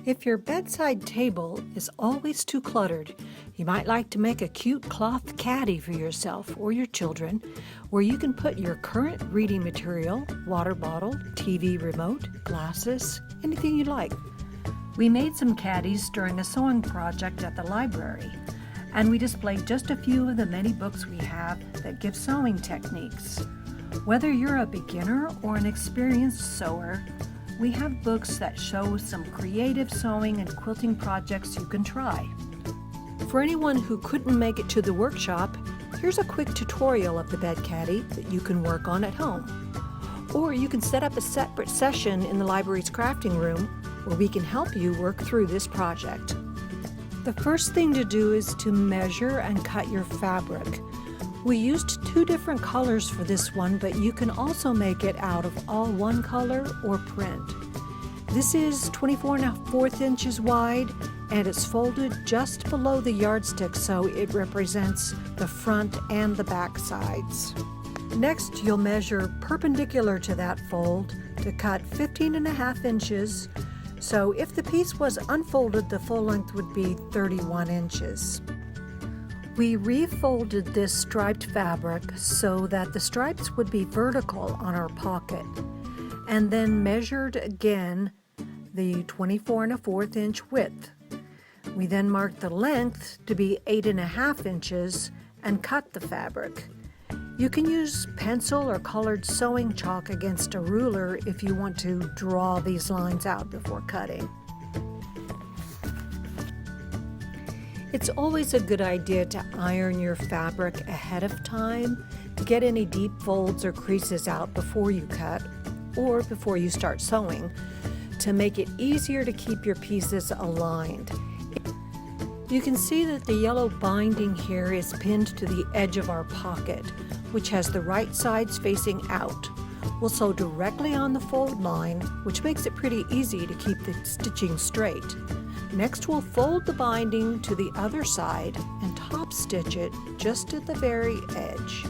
If your bedside table is always too cluttered, you might like to make a cute cloth caddy for yourself or your children where you can put your current reading material, water bottle, TV remote, glasses, anything you like. We made some caddies during a sewing project at the library, and we displayed just a few of the many books we have that give sewing techniques. Whether you're a beginner or an experienced sewer, we have books that show some creative sewing and quilting projects you can try. For anyone who couldn't make it to the workshop, here's a quick tutorial of the bed caddy that you can work on at home. Or you can set up a separate session in the library's crafting room where we can help you work through this project. The first thing to do is to measure and cut your fabric. We used 2 different colors for this one, but you can also make it out of all one color or print. This is 24 1/4 inches wide, and it's folded just below the yardstick, so it represents the front and the back sides. Next, you'll measure perpendicular to that fold to cut 15 1/2 inches. So if the piece was unfolded, the full length would be 31 inches. We refolded this striped fabric so that the stripes would be vertical on our pocket, and then measured again the 24 1/4 inch width. We then marked the length to be 8 1/2 inches and cut the fabric. You can use pencil or colored sewing chalk against a ruler if you want to draw these lines out before cutting. It's always a good idea to iron your fabric ahead of time to get any deep folds or creases out before you cut or before you start sewing, to make it easier to keep your pieces aligned. You can see that the yellow binding here is pinned to the edge of our pocket, which has the right sides facing out. We'll sew directly on the fold line, which makes it pretty easy to keep the stitching straight. Next, we'll fold the binding to the other side and top stitch it just at the very edge.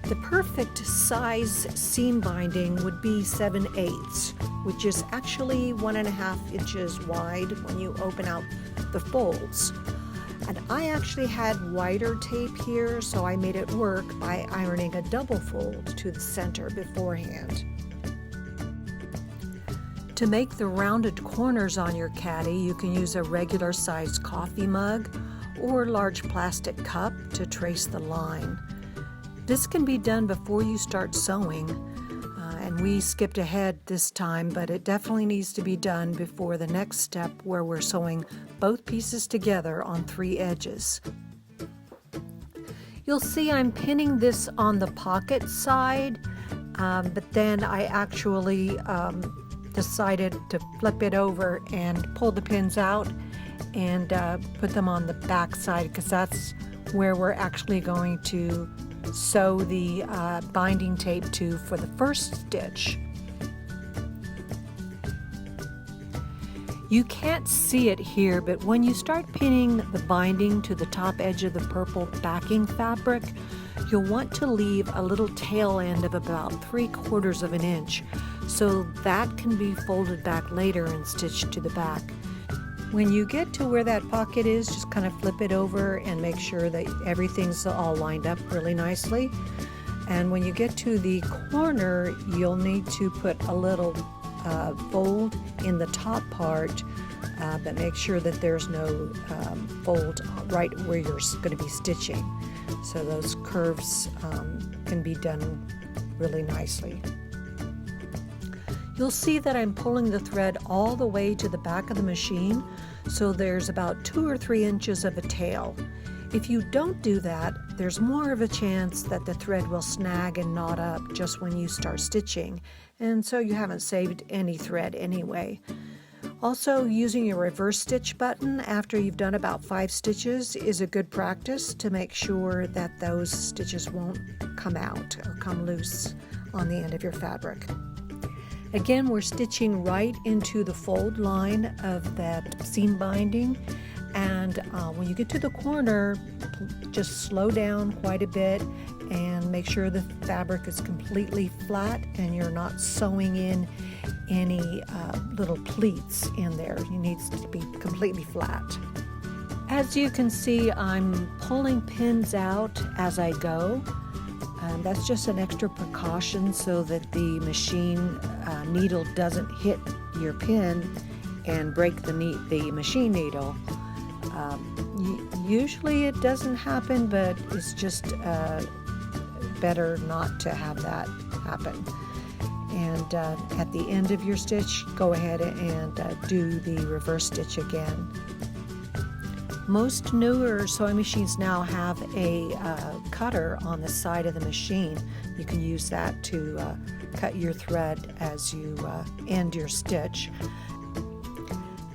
The perfect size seam binding would be 7/8, which is actually 1 1/2 inches wide when you open out the folds. And I actually had wider tape here, so I made it work by ironing a double fold to the center beforehand. To make the rounded corners on your caddy, you can use a regular sized coffee mug or large plastic cup to trace the line. This can be done before you start sewing, and we skipped ahead this time, but it definitely needs to be done before the next step where we're sewing both pieces together on 3 edges. You'll see I'm pinning this on the pocket side, but then I actually decided to flip it over and pull the pins out and put them on the back side, because that's where we're actually going to sew the binding tape to for the first stitch. You can't see it here, but when you start pinning the binding to the top edge of the purple backing fabric, you'll want to leave a little tail end of about 3/4 of an inch, so that can be folded back later and stitched to the back. When you get to where that pocket is, just kind of flip it over and make sure that everything's all lined up really nicely. And when you get to the corner, you'll need to put a little fold in the top part, but make sure that there's no fold right where you're going to be stitching. So those curves can be done really nicely. You'll see that I'm pulling the thread all the way to the back of the machine, so there's about 2 or 3 inches of a tail. If you don't do that, there's more of a chance that the thread will snag and knot up just when you start stitching, and so you haven't saved any thread anyway. Also, using a reverse stitch button after you've done about 5 stitches is a good practice to make sure that those stitches won't come out or come loose on the end of your fabric. Again, we're stitching right into the fold line of that seam binding, and when you get to the corner, just slow down quite a bit and and make sure the fabric is completely flat and you're not sewing in any little pleats in there. It needs to be completely flat. As you can see, I'm pulling pins out as I go. That's just an extra precaution so that the machine needle doesn't hit your pin and break the machine needle. Usually it doesn't happen, but it's just better not to have that happen. And at the end of your stitch, go ahead and do the reverse stitch again. Most newer sewing machines now have a cutter on the side of the machine. You can use that to cut your thread as you end your stitch.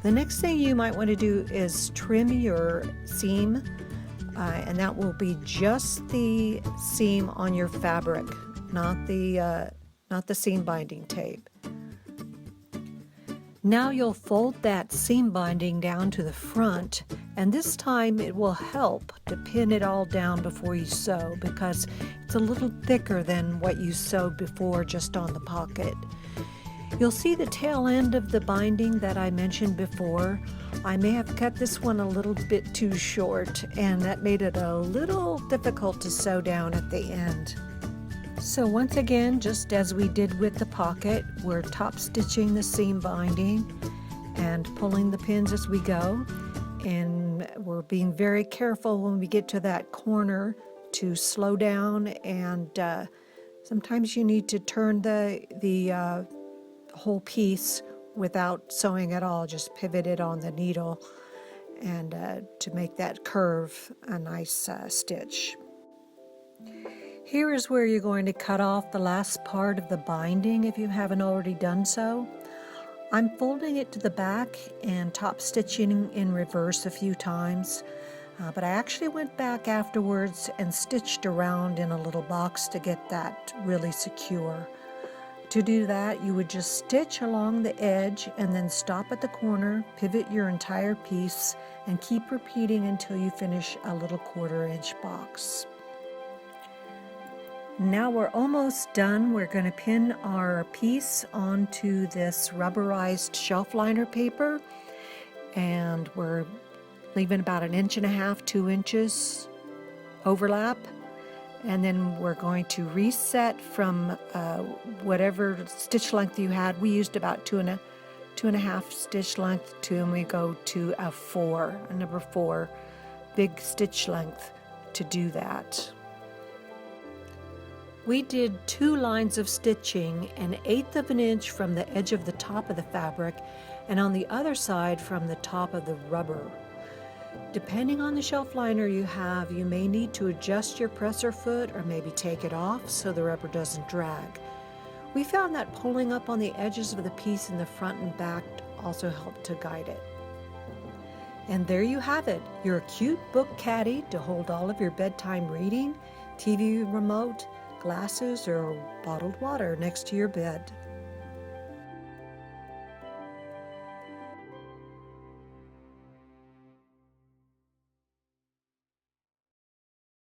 The next thing you might want to do is trim your seam, and that will be just the seam on your fabric, not the seam binding tape. Now you'll fold that seam binding down to the front, and this time it will help to pin it all down before you sew because it's a little thicker than what you sewed before just on the pocket. You'll see the tail end of the binding that I mentioned before. I may have cut this one a little bit too short, and that made it a little difficult to sew down at the end. So once again, just as we did with the pocket, we're top stitching the seam binding and pulling the pins as we go. And we're being very careful when we get to that corner to slow down, and sometimes you need to turn the whole piece without sewing at all, just pivot it on the needle and to make that curve a nice stitch. Here is where you're going to cut off the last part of the binding if you haven't already done so. I'm folding it to the back and top stitching in reverse a few times, but I actually went back afterwards and stitched around in a little box to get that really secure. To do that, you would just stitch along the edge and then stop at the corner, pivot your entire piece, and keep repeating until you finish a little 1/4 inch box. Now we're almost done. We're going to pin our piece onto this rubberized shelf liner paper, and we're leaving about 1.5 inches, 2 inches overlap, and then we're going to reset from whatever stitch length you had. We used about 2.5 stitch length and we go to a number 4 big stitch length to do that. We did 2 lines of stitching, 1/8 of an inch from the edge of the top of the fabric and on the other side from the top of the rubber. Depending on the shelf liner you have, you may need to adjust your presser foot or maybe take it off so the rubber doesn't drag. We found that pulling up on the edges of the piece in the front and back also helped to guide it. And there you have it, your cute book caddy to hold all of your bedtime reading, TV remote, glasses, or bottled water next to your bed.